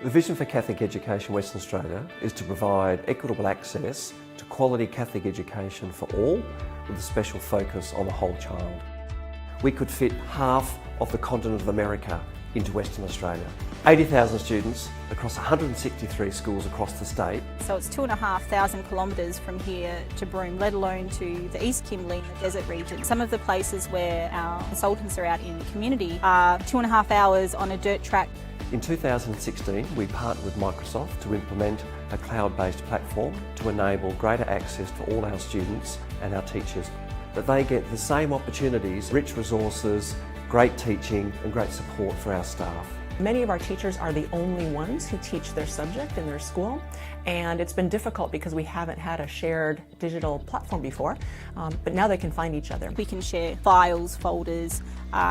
The vision for Catholic Education Western Australia is to provide equitable access to quality Catholic education for all, with a special focus on the whole child. We could fit half of the continent of America into Western Australia. 80,000 students across 163 schools across the state. So it's 2,500 kilometres from here to Broome, let alone to the East Kimberley and the desert region. Some of the places where our consultants are out in the community are 2.5 hours on a dirt track. In 2016, we partnered with Microsoft to implement a cloud-based platform to enable greater access for all our students and our teachers, that they get the same opportunities, rich resources, great teaching and great support for our staff. Many of our teachers are the only ones who teach their subject in their school, and it's been difficult because we haven't had a shared digital platform before, but now they can find each other. We can share files, folders,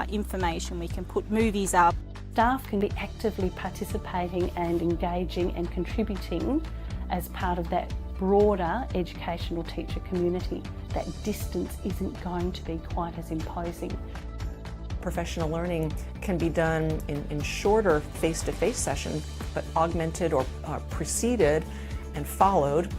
information, we can put movies up. Staff can be actively participating and engaging and contributing as part of that broader educational teacher community. That distance isn't going to be quite as imposing. Professional learning can be done in shorter face-to-face sessions, but augmented or preceded and followed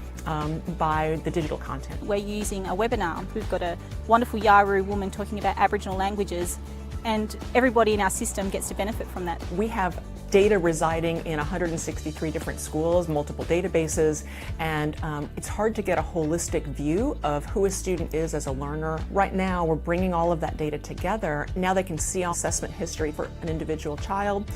by the digital content. We're using a webinar. We've got a wonderful Yawuru woman talking about Aboriginal languages, and everybody in our system gets to benefit from that. We have data residing in 163 different schools, multiple databases, and it's hard to get a holistic view of who a student is as a learner. Right now, we're bringing all of that data together. Now they can see assessment history for an individual child,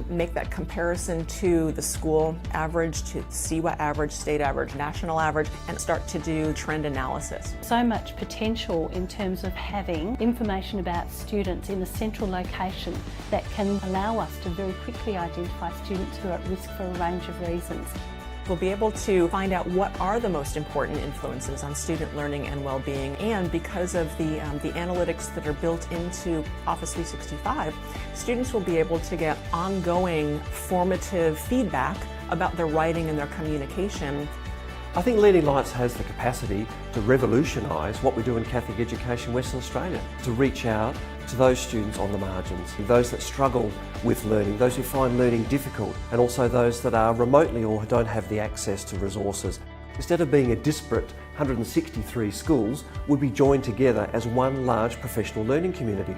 make that comparison to the school average, to CWA average, state average, national average, and start to do trend analysis. So much potential in terms of having information about students in a central location that can allow us to very quickly identify students who are at risk for a range of reasons. We'll be able to find out what are the most important influences on student learning and well-being, and because of the analytics that are built into Office 365, students will be able to get ongoing formative feedback about their writing and their communication. I think Leading Lights has the capacity to revolutionise what we do in Catholic Education Western Australia, to reach out to those students on the margins, those that struggle with learning, those who find learning difficult, and also those that are remotely or don't have the access to resources. Instead of being a disparate 163 schools, we'll be joined together as one large professional learning community.